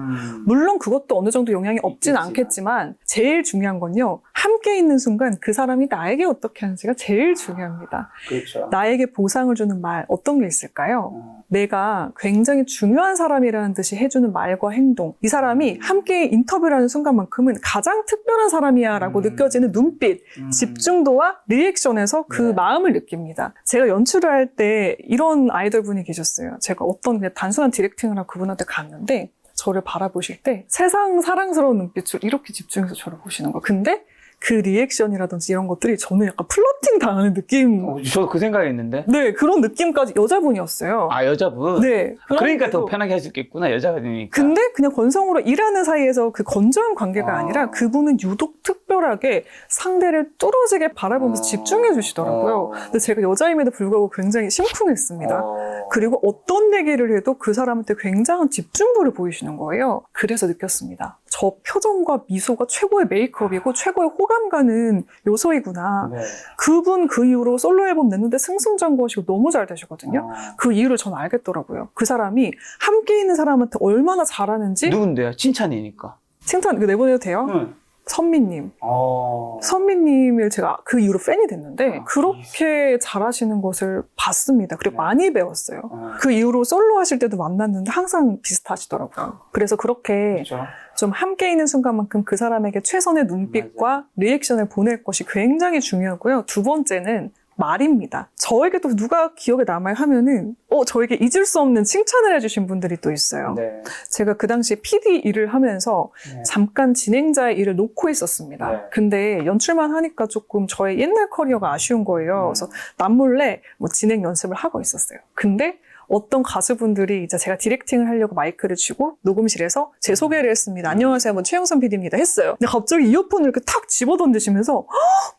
물론 그것도 어느 정도 영향이 없진 않겠지만 제일 중요한 건요. 함께 있는 순간 그 사람이 나에게 어떻게 하는지가 제일 중요합니다. 그렇죠. 나에게 보상을 주는 말 어떤 게 있을까요? 내가 굉장히 중요한 사람이라는 듯이 해주는 말과 행동. 이 사람이 함께 인터뷰를 하는 순간만큼은 가장 특별한 사람이야 라고 느껴지는 눈빛, 집중도와 리액션에서 그 마음을 느낍니다. 제가 연출을 할 때 이런 아이돌 분이 계셨어요. 제가 어떤 그냥 단순한 디렉팅을 하고 그분한테 갔는데 저를 바라보실 때 세상 사랑스러운 눈빛으로 이렇게 집중해서 저를 보시는 거예요. 근데 그 리액션이라든지 이런 것들이 저는 약간 플러팅 당하는 느낌. 저도 그 생각했는데. 네, 그런 느낌까지 여자분이었어요. 여자분? 네. 그러니까 더 편하게 할 수 있겠구나, 여자분이니까. 근데 그냥 건성으로 일하는 사이에서 그 건조한 관계가 아니라 그분은 유독 특별하게 상대를 뚫어지게 바라보면서 집중해 주시더라고요. 근데 제가 여자임에도 불구하고 굉장히 심쿵했습니다. 그리고 어떤 얘기를 해도 그 사람한테 굉장한 집중도를 보이시는 거예요. 그래서 느꼈습니다. 저 표정과 미소가 최고의 메이크업이고 최고의 호감 가는 요소이구나. 네. 그분 그 이후로 솔로 앨범 냈는데 승승장구하시고 너무 잘 되시거든요. 그 이유를 전 알겠더라고요. 그 사람이 함께 있는 사람한테 얼마나 잘하는지. 누군데요? 칭찬이니까. 칭찬 내보내도 돼요? 응. 선미님. 선미님을 제가 그 이후로 팬이 됐는데 그렇게 잘하시는 것을 봤습니다. 그리고 많이 배웠어요. 그 이후로 솔로 하실 때도 만났는데 항상 비슷하시더라고요. 그래서 그렇게 그렇죠. 좀 함께 있는 순간만큼 그 사람에게 최선의 눈빛과 리액션을 보낼 것이 굉장히 중요하고요. 두 번째는 말입니다. 저에게 또 누가 기억에 남아요 하면은 저에게 잊을 수 없는 칭찬을 해주신 분들이 또 있어요. 네. 제가 그 당시에 PD 일을 하면서 잠깐 진행자의 일을 놓고 있었습니다. 네. 근데 연출만 하니까 조금 저의 옛날 커리어가 아쉬운 거예요. 그래서 남몰래 진행 연습을 하고 있었어요. 근데 어떤 가수분들이 이제 제가 디렉팅을 하려고 마이크를 쥐고 녹음실에서 제 소개를 했습니다. 안녕하세요, 최영선 PD입니다 했어요. 근데 갑자기 이어폰을 이렇게 탁 집어던지시면서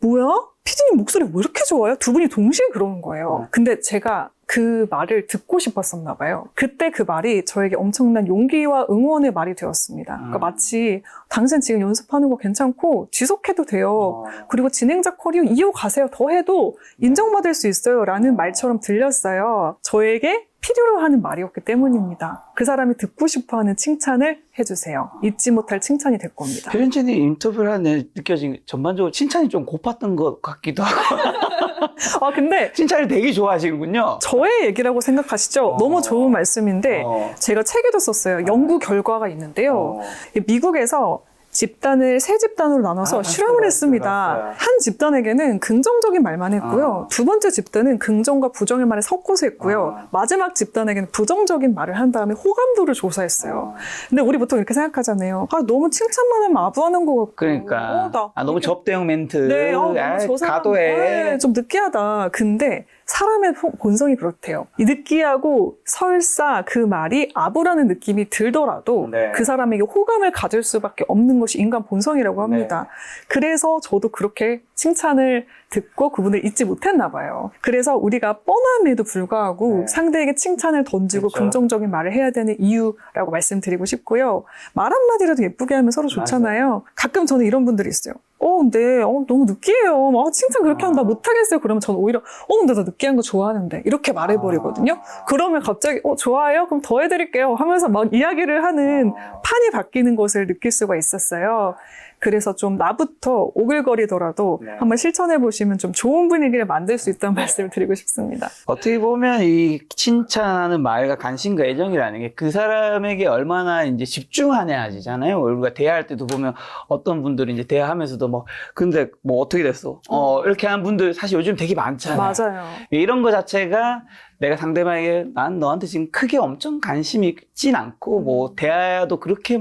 뭐야? PD님 목소리 왜 이렇게 좋아요? 두 분이 동시에 그러는 거예요. 근데 제가 그 말을 듣고 싶었었나 봐요. 그때 그 말이 저에게 엄청난 용기와 응원의 말이 되었습니다. 그러니까 마치 당신 지금 연습하는 거 괜찮고 지속해도 돼요. 그리고 진행자 커리어 이어가세요. 더 해도 인정받을 수 있어요. 라는 말처럼 들렸어요. 저에게 필요로 하는 말이었기 때문입니다. 그 사람이 듣고 싶어하는 칭찬을 해주세요. 잊지 못할 칭찬이 될 겁니다. 혜련진이 인터뷰를 하는데 느껴진 전반적으로 칭찬이 좀 고팠던 것 같기도 하고. 근데 칭찬을 되게 좋아하시는군요. 저의 얘기라고 생각하시죠? 너무 좋은 말씀인데 제가 책에도 썼어요. 연구 결과가 있는데요. 미국에서 집단을 세 집단으로 나눠서 실험을 했습니다. 한 집단에게는 긍정적인 말만 했고요. 두 번째 집단은 긍정과 부정의 말을 섞어서 했고요. 마지막 집단에게는 부정적인 말을 한 다음에 호감도를 조사했어요. 근데 우리 보통 이렇게 생각하잖아요. 너무 칭찬만 하면 아부하는 것 같고. 그러니까. 너무 접대형 멘트. 네, 너무 저 사람, 가도해. 좀 느끼하다. 근데 사람의 본성이 그렇대요. 이 느끼하고 설사 그 말이 아부라는 느낌이 들더라도 그 사람에게 호감을 가질 수밖에 없는 것이 인간 본성이라고 합니다. 그래서 저도 그렇게 칭찬을 듣고 그분을 잊지 못했나 봐요. 그래서 우리가 뻔함에도 불구하고 상대에게 칭찬을 던지고 긍정적인 말을 해야 되는 이유라고 말씀드리고 싶고요. 말 한마디라도 예쁘게 하면 서로 좋잖아요. 가끔 저는 이런 분들이 있어요. 근데 너무 느끼해요. 칭찬 그렇게 하면 나 못하겠어요. 그러면 저는 오히려 근데 나 느끼한 거 좋아하는데 이렇게 말해버리거든요. 그러면 갑자기 좋아요? 그럼 더 해드릴게요 하면서 막 이야기를 하는 판이 바뀌는 것을 느낄 수가 있었어요. 그래서 좀 나부터 오글거리더라도 한번 실천해 보시면 좀 좋은 분위기를 만들 수 있다는 말씀을 드리고 싶습니다. 어떻게 보면 이 칭찬하는 말과 관심과 애정이라는 게 그 사람에게 얼마나 이제 집중하냐지잖아요. 우리가 대화할 때도 보면 어떤 분들은 이제 대화하면서도 근데 어떻게 됐어? 이렇게 하는 분들 사실 요즘 되게 많잖아요. 맞아요. 이런 거 자체가 내가 상대방에게 난 너한테 지금 크게 엄청 관심이 있진 않고 대화도 그렇게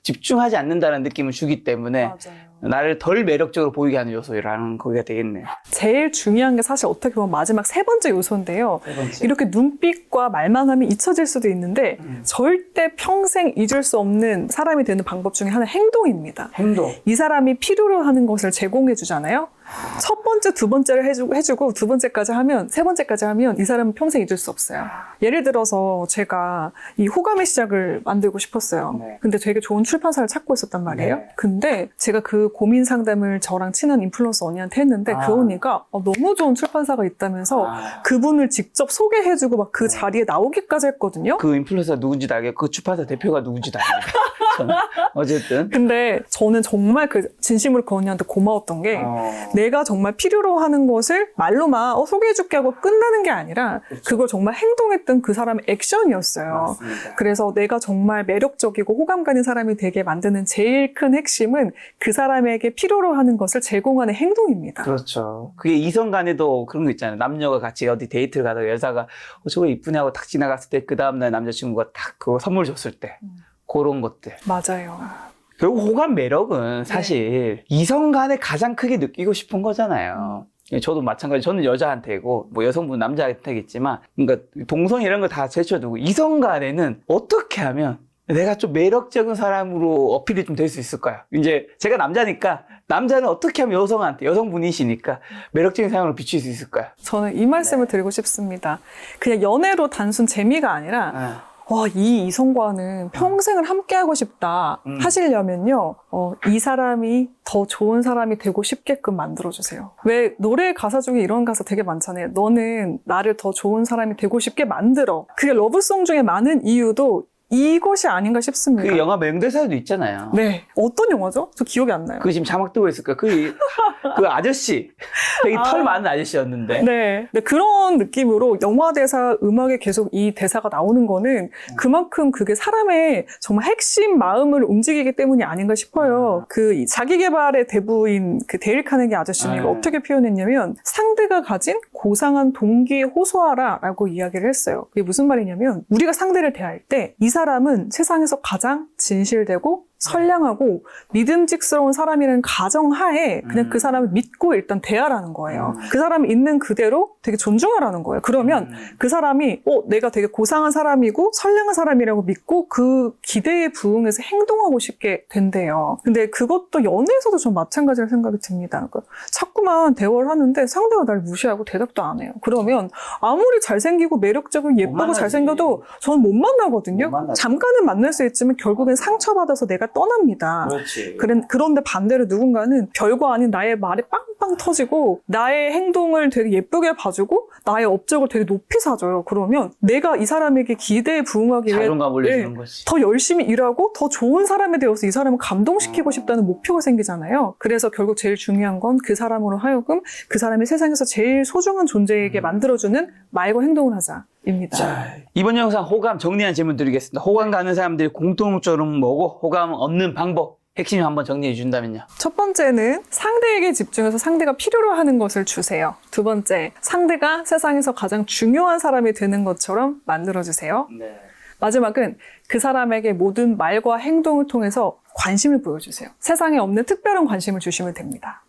집중하지 않는다는 느낌을 주기 때문에 맞아요. 나를 덜 매력적으로 보이게 하는 요소라는 거기가 되겠네요. 제일 중요한 게 사실 어떻게 보면 마지막 세 번째 요소인데요. 세 번째. 이렇게 눈빛과 말만 하면 잊혀질 수도 있는데 절대 평생 잊을 수 없는 사람이 되는 방법 중에 하나는 행동입니다. 행동. 이 사람이 필요로 하는 것을 제공해 주잖아요. 첫 번째, 두 번째를 해주고 두 번째까지 하면, 세 번째까지 하면 이 사람은 평생 잊을 수 없어요. 예를 들어서 제가 이 호감의 시작을 만들고 싶었어요. 네. 근데 되게 좋은 출판사를 찾고 있었단 말이에요. 네. 근데 제가 그 고민 상담을 저랑 친한 인플루언서 언니한테 했는데 그 언니가 너무 좋은 출판사가 있다면서 그분을 직접 소개해주고 막 그 자리에 나오기까지 했거든요. 그 인플루언서 누군지도 알겠고 그 출판사 대표가 누군지도 알겠고 저는 어쨌든 근데 저는 정말 진심으로 그 언니한테 고마웠던 게 내가 정말 필요로 하는 것을 말로만 소개해줄게 하고 끝나는 게 아니라 그걸 정말 행동했던 그 사람의 액션이었어요. 맞습니다. 그래서 내가 정말 매력적이고 호감 가는 사람이 되게 만드는 제일 큰 핵심은 그 사람에게 필요로 하는 것을 제공하는 행동입니다. 그렇죠. 그게 이성 간에도 그런 거 있잖아요. 남녀가 같이 어디 데이트를 가다가 여자가 저거 이쁘네 하고 탁 지나갔을 때 그 다음날 남자친구가 탁 그거 선물 줬을 때 그런 것들. 맞아요. 결국 호감 매력은 사실 이성 간에 가장 크게 느끼고 싶은 거잖아요. 저도 마찬가지. 저는 여자한테고 여성분 남자한테겠지만 그러니까 동성 이런 거 다 제쳐두고 이성 간에는 어떻게 하면 내가 좀 매력적인 사람으로 어필이 좀 될 수 있을까요? 이제 제가 남자니까 남자는 어떻게 하면 여성분이시니까 매력적인 사람으로 비출 수 있을까요? 저는 이 말씀을 드리고 싶습니다. 그냥 연애로 단순 재미가 아니라 이 이성과는 평생을 함께하고 싶다 하시려면요. 이 사람이 더 좋은 사람이 되고 싶게끔 만들어주세요. 왜 노래 가사 중에 이런 가사 되게 많잖아요. 너는 나를 더 좋은 사람이 되고 싶게 만들어. 그게 러브송 중에 많은 이유도 이것이 아닌가 싶습니다. 그 영화 명대사에도 있잖아요. 네. 어떤 영화죠? 저 기억이 안 나요. 그 지금 자막 뜨고 있을 거예요. 그 아저씨. 되게 털 많은 아저씨였는데. 네. 그런 느낌으로 영화 대사, 음악에 계속 이 대사가 나오는 거는 그만큼 그게 사람의 정말 핵심 마음을 움직이기 때문이 아닌가 싶어요. 그 자기 개발의 대부인 그 데일 카네기 아저씨는 이거 어떻게 표현했냐면 상대가 가진 고상한 동기에 호소하라 라고 이야기를 했어요. 그게 무슨 말이냐면 우리가 상대를 대할 때 이 사람은 세상에서 가장 진실되고 선량하고 믿음직스러운 사람이라는 가정하에 그냥 그 사람을 믿고 일단 대하라는 거예요. 그 사람이 있는 그대로 되게 존중하라는 거예요. 그러면 그 사람이 내가 되게 고상한 사람이고 선량한 사람이라고 믿고 그 기대에 부응해서 행동하고 싶게 된대요. 근데 그것도 연애에서도 좀 마찬가지라 생각이 듭니다. 그러니까 자꾸만 대화를 하는데 상대가 날 무시하고 대답도 안 해요. 그러면 아무리 잘생기고 매력적이고 예쁘고 잘생겨도 저는 못 만나거든요. 잠깐은 만날 수 있지만 결국엔 상처받아서 내가 떠납니다. 그렇지. 그런데 반대로 누군가는 별거 아닌 나의 말에 빵빵 터지고 나의 행동을 되게 예쁘게 봐주고 나의 업적을 되게 높이 사줘요. 그러면 내가 이 사람에게 기대에 부응하기 위해 자존감 올려주는 거지. 더 열심히 일하고 더 좋은 사람이 되어서 이 사람을 감동시키고 싶다는 목표가 생기잖아요. 그래서 결국 제일 중요한 건 그 사람으로 하여금 그 사람이 세상에서 제일 소중한 존재에게 만들어주는 말과 행동을 하자입니다. 자, 이번 영상 호감 정리한 질문 드리겠습니다. 호감 가는 사람들이 공통점은 뭐고 호감 얻는 방법 핵심 한번 정리해 준다면요. 첫 번째는 상대에게 집중해서 상대가 필요로 하는 것을 주세요. 두 번째, 상대가 세상에서 가장 중요한 사람이 되는 것처럼 만들어주세요. 네. 마지막은 그 사람에게 모든 말과 행동을 통해서 관심을 보여주세요. 세상에 없는 특별한 관심을 주시면 됩니다.